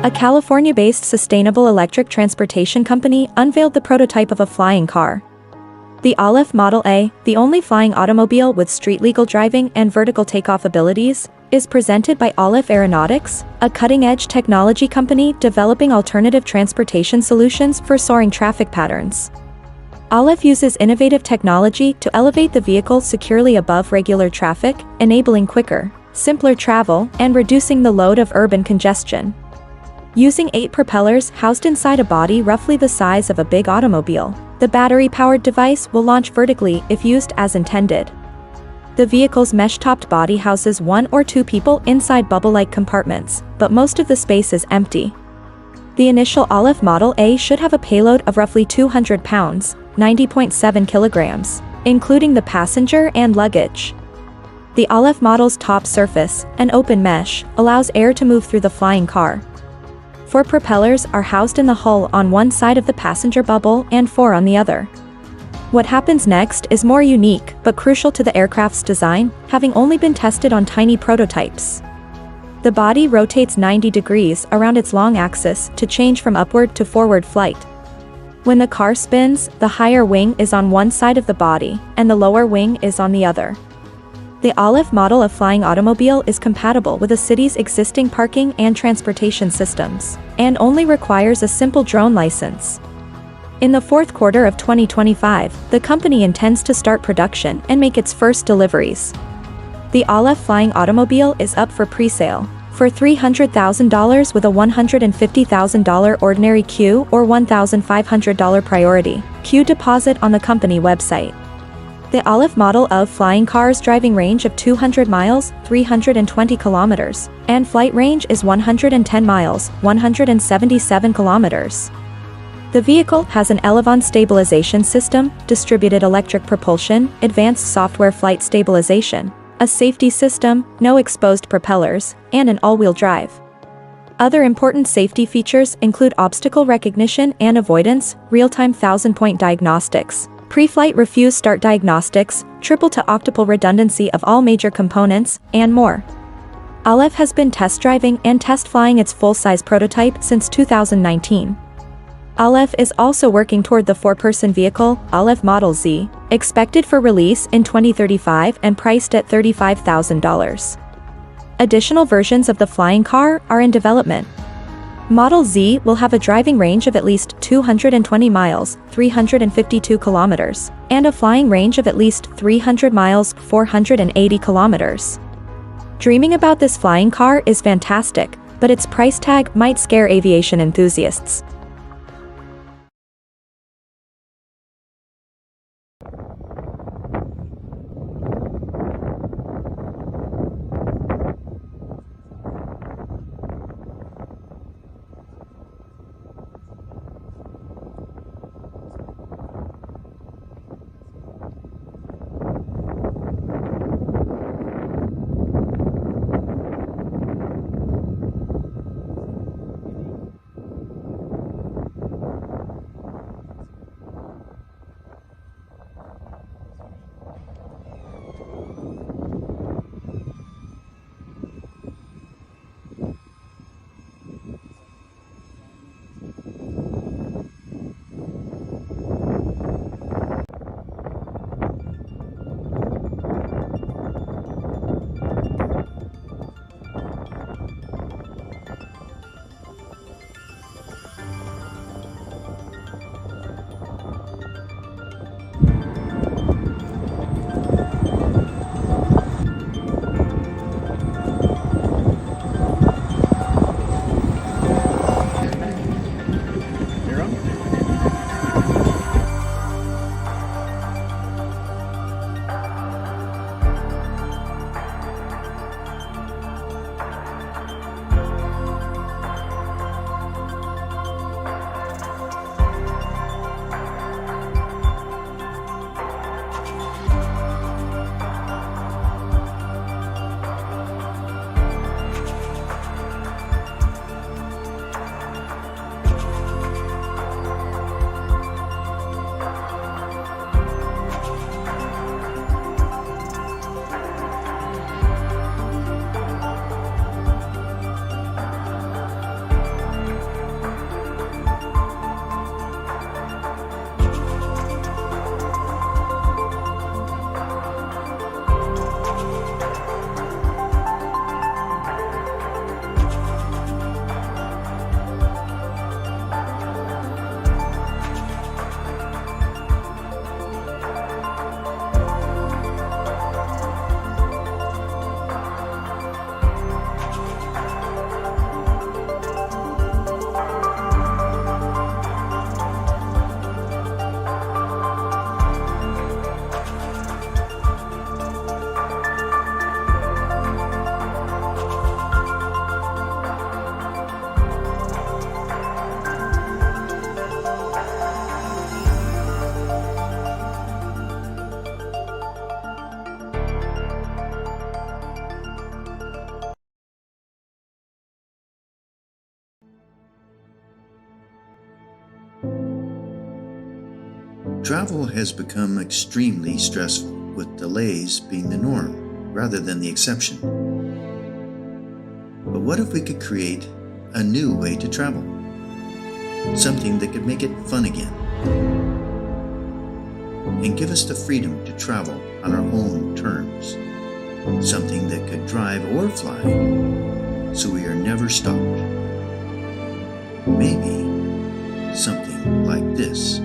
A California-based sustainable electric transportation company unveiled the prototype of a flying car. The Aleph Model A, the only flying automobile with street-legal driving and vertical takeoff abilities, is presented by Aleph Aeronautics, a cutting-edge technology company developing alternative transportation solutions for soaring traffic patterns. Aleph uses innovative technology to elevate the vehicle securely above regular traffic, enabling quicker, simpler travel and reducing the load of urban congestion. Using 8 propellers housed inside a body roughly the size of a big automobile, the battery-powered device will launch vertically if used as intended. The vehicle's mesh-topped body houses 1 or 2 people inside bubble-like compartments, but most of the space is empty. The initial Aleph Model A should have a payload of roughly 200 pounds, 90.7 kilograms, including the passenger and luggage. The Aleph model's top surface, an open mesh, allows air to move through the flying car. 4 propellers are housed in the hull on one side of the passenger bubble and 4 on the other. What happens next is more unique but crucial to the aircraft's design, having only been tested on tiny prototypes. The body rotates 90 degrees around its long axis to change from upward to forward flight. When the car spins, the higher wing is on one side of the body, and the lower wing is on the other. The Aleph model of flying automobile is compatible with a city's existing parking and transportation systems, and only requires a simple drone license. In the fourth quarter of 2025, the company intends to start production and make its first deliveries. The Aleph flying automobile is up for pre-sale for $300,000 with a $150,000 ordinary Q or $1,500 priority Q deposit on the company website. The Aleph model of flying car's driving range of 200 miles, 320 kilometers, and flight range is 110 miles, 177 kilometers. The vehicle has an Elevon stabilization system, distributed electric propulsion, advanced software flight stabilization, a safety system, no exposed propellers, and an all-wheel drive. Other important safety features include obstacle recognition and avoidance, real-time 1000-point diagnostics, pre-flight refuse start diagnostics, triple to octuple redundancy of all major components, and more. Aleph has been test driving and test flying its full-size prototype since 2019. Aleph is also working toward the 4-person vehicle, Aleph Model Z, expected for release in 2035 and priced at $35,000. Additional versions of the flying car are in development. Model Z will have a driving range of at least 220 miles, 352 kilometers, and a flying range of at least 300 miles, 480 kilometers. Dreaming about this flying car is fantastic, but its price tag might scare aviation enthusiasts. Travel has become extremely stressful, with delays being the norm rather than the exception. But what if we could create a new way to travel? Something that could make it fun again and give us the freedom to travel on our own terms. Something that could drive or fly so we are never stopped. Maybe something like this.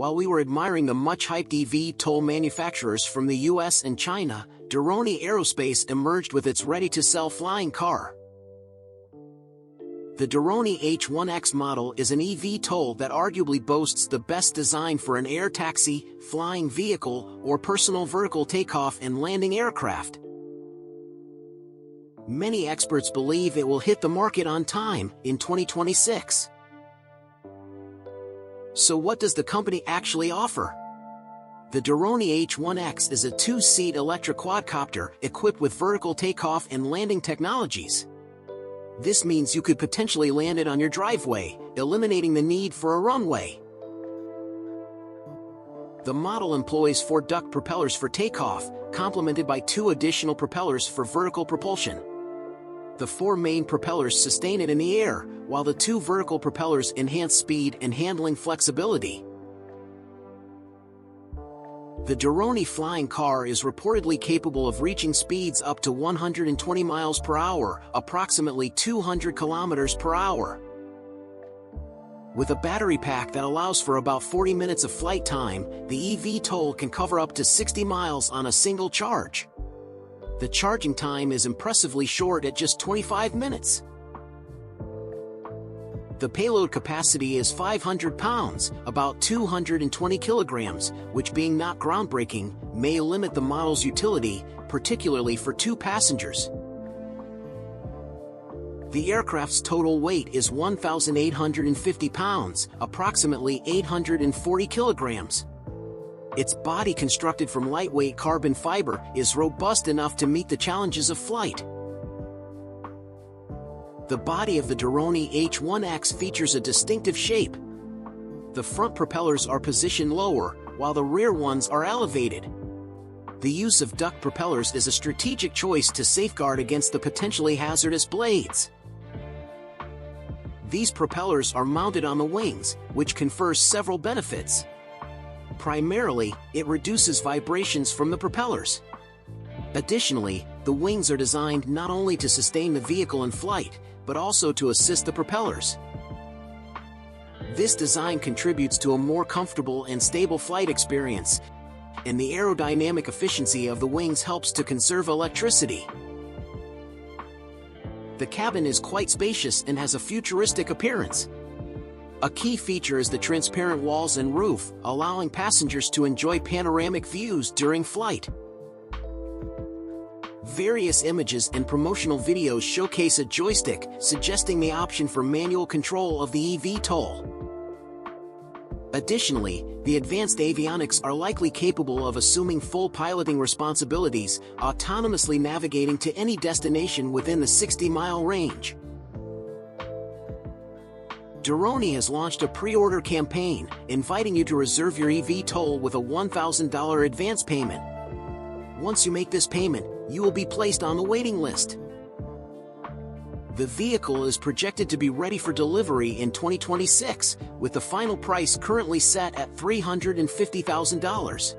While we were admiring the much-hyped eVTOL manufacturers from the US and China, Doroni Aerospace emerged with its ready-to-sell flying car. The Doroni H1X model is an eVTOL that arguably boasts the best design for an air taxi, flying vehicle, or personal vertical takeoff and landing aircraft. Many experts believe it will hit the market on time, in 2026. So what does the company actually offer? The Doroni H1X is a two-seat electric quadcopter equipped with vertical takeoff and landing technologies. This means you could potentially land it on your driveway, eliminating the need for a runway. The model employs 4 duct propellers for takeoff, complemented by 2 additional propellers for vertical propulsion. The 4 main propellers sustain it in the air, while the 2 vertical propellers enhance speed and handling flexibility. The Doroni flying car is reportedly capable of reaching speeds up to 120 miles per hour, approximately 200 kilometers per hour. With a battery pack that allows for about 40 minutes of flight time, the eVTOL can cover up to 60 miles on a single charge. The charging time is impressively short at just 25 minutes. The payload capacity is 500 pounds, about 220 kilograms, which, being not groundbreaking, may limit the model's utility, particularly for 2 passengers. The aircraft's total weight is 1,850 pounds, approximately 840 kilograms. Its body, constructed from lightweight carbon fiber, is robust enough to meet the challenges of flight. The body of the Doroni H1X features a distinctive shape. The front propellers are positioned lower, while the rear ones are elevated. The use of duct propellers is a strategic choice to safeguard against the potentially hazardous blades. These propellers are mounted on the wings, which confers several benefits. Primarily, it reduces vibrations from the propellers. Additionally, the wings are designed not only to sustain the vehicle in flight, but also to assist the propellers. This design contributes to a more comfortable and stable flight experience, and the aerodynamic efficiency of the wings helps to conserve electricity. The cabin is quite spacious and has a futuristic appearance. A key feature is the transparent walls and roof, allowing passengers to enjoy panoramic views during flight. Various images and promotional videos showcase a joystick, suggesting the option for manual control of the eVTOL. Additionally, the advanced avionics are likely capable of assuming full piloting responsibilities, autonomously navigating to any destination within the 60-mile range. Doroni has launched a pre-order campaign, inviting you to reserve your eVTOL with a $1,000 advance payment. Once you make this payment, you will be placed on the waiting list. The vehicle is projected to be ready for delivery in 2026, with the final price currently set at $350,000.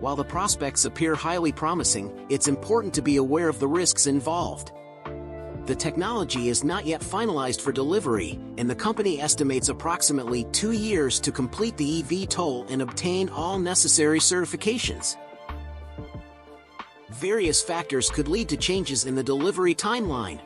While the prospects appear highly promising, it's important to be aware of the risks involved. The technology is not yet finalized for delivery, and the company estimates approximately 2 years to complete the eVTOL and obtain all necessary certifications. Various factors could lead to changes in the delivery timeline.